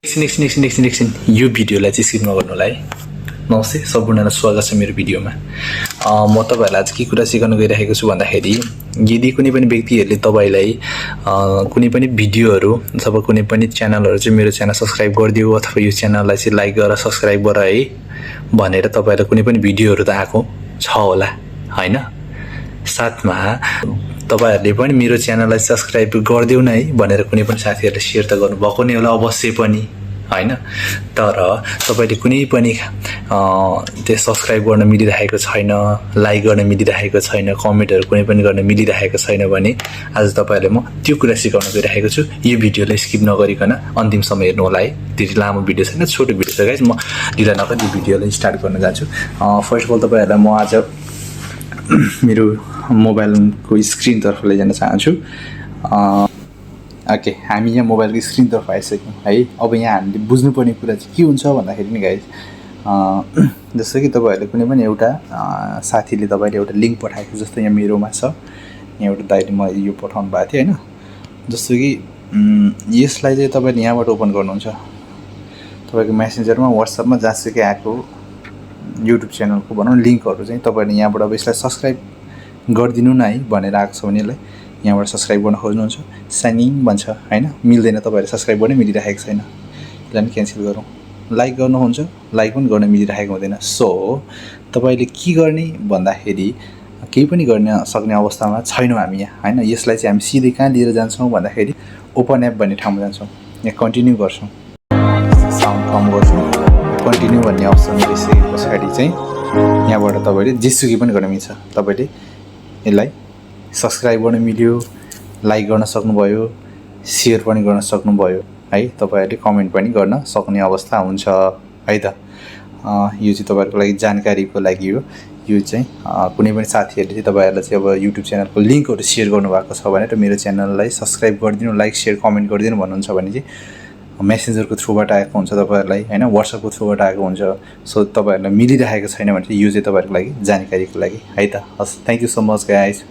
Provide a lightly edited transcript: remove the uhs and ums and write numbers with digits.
एकछिन यो भिडियोलाई चाहिँ स्किप नगर्नु होला है। नमस्ते सम्पूर्णलाई स्वागत छ मेरो भिडियोमा। म तपाईहरुलाई आज के कुरा सिकाउन गइरहेको छु भन्दाखेरि यदि कुनै पनि व्यक्तिहरुले तपाईलाई कुनै पनि भिडियोहरु अथवा कुनै पनि च्यानलहरु चाहिँ मेरो च्यानल सब्स्क्राइब गरिदियो अथवा यो च्यानललाई चाहिँ लाइक गर सब्स्क्राइब गर है भनेर तपाईहरुलाई कुनै पनि भिडियोहरु त आको छ होला हैन। साथमा तपाईहरुले पनि मेरो च्यानललाई सब्स्क्राइब गरिदिउ न है भनेर कुनै पनि साथीहरुले शेयर त गर्नु भएको नै होला अवश्य पनि हैन। तर तपाईले कुनै पनि त्यो सब्स्क्राइब गर्न मिलिरहेको छैन, लाइक गर्न मिलिरहेको छैन, कमेन्टहरु कुनै पनि गर्न मिलिरहेको छैन भने आज तपाईहरुले म त्यो कुरा सिकाउन गइरहेको छु। यो भिडियोलाई स्किप नगरिकन अन्तिमसम्म हेर्नु होला है। त्यति लामो भिडियो छैन, छोटो भिडियो छ गाइस। म ढिला नगरी यो भिडियोलाई स्टार्ट गर्न जान्छु। फर्स्ट अफ अल तपाईहरुलाई म आज मेरो मोबाइलको स्क्रिन तर्फ लैजान चाहन्छु। ओके, हामी यहाँ मोबाइलको स्क्रिन तर्फ आइसक्यौँ है। अब यहाँ हामीले बुझ्नुपर्ने कुरा चाहिँ के हुन्छ भन्दाखेरि नि गाइस, जस्तो कि तपाईहरुले कुनै पनि एउटा साथीले तपाईले एउटा लिंक पठाएको, जस्तो यहाँ मेरोमा छ, यहाँ एउटा दाइले म यो पठाउनु भएको थियो हैन। जस्तो कि यसलाई चाहिँ तपाईले यहाँबाट ओपन गर्नुहुन्छ, तपाईको मेसेन्जरमा व्हाट्सएपमा जहाँसुकै आएको युट्युब च्यानलको भनौँ लिंकहरु चाहिँ तपाईले यहाँबाट अब यसलाई सब्स्क्राइब गरिदिनु न है भनेर आएको छ भने यसलाई यहाँबाट सब्स्क्राइब गर्न खोज्नुहुन्छ, साइन इन भन्छ हैन। मिल्दैन, तपाईहरुले सब्स्क्राइब गर्न मिलिरहेको छैन, यसलाई क्यान्सल गरौँ। लाइक गर्नुहुन्छ, लाइक पनि गर्न मिलिरहेको हुँदैन। सो तपाईले के गर्ने भन्दाखेरि केही पनि गर्न सक्ने अवस्थामा छैनौँ हामी यहाँ हैन। यसलाई चाहिँ हामी सिधै कहाँ लिएर जान्छौँ भन्दाखेरि ओपन एप भन्ने ठाउँमा जान्छौँ। यहाँ कन्टिन्यू गर्छौँ, साउन्ड कम गर्छौँ, कन्टिन्यू भन्ने अप्सन दिइसके पछाडि चाहिँ यहाँबाट तपाईले जेसुकै पनि गर्न मिल्छ। तपाईले यसलाई सब्स्क्राइब गर्न मिल्यो, लाइक गर्न सक्नुभयो, शेयर पनि गर्न सक्नुभयो है। तपाईहरुले कमेन्ट पनि गर्न सक्ने अवस्था हुन्छ है त। यो चाहिँ तपाईहरुको लागि जानकारीको लागि हो। यो चाहिँ कुनै पनि साथीहरुले चाहिँ तपाईहरुलाई चाहिँ अब युट्युब च्यानलको लिंकहरु शेयर गर्नुभएको छ भने र मेरो च्यानललाई सब्स्क्राइब गरिदिनु, लाइक शेयर कमेन्ट गरिदिनु भन्नुहुन्छ भने चाहिँ मेसेन्जरको थ्रुबाट आएको हुन्छ तपाईहरुलाई हैन, व्हाट्सएपको थ्रुबाट आएको हुन्छ। सो तपाईहरुलाई मिलिरहेको छैन भने चाहिँ यो चाहिँ तपाईहरुको लागि जानकारीको लागि है त। हस्, thank you so much guys.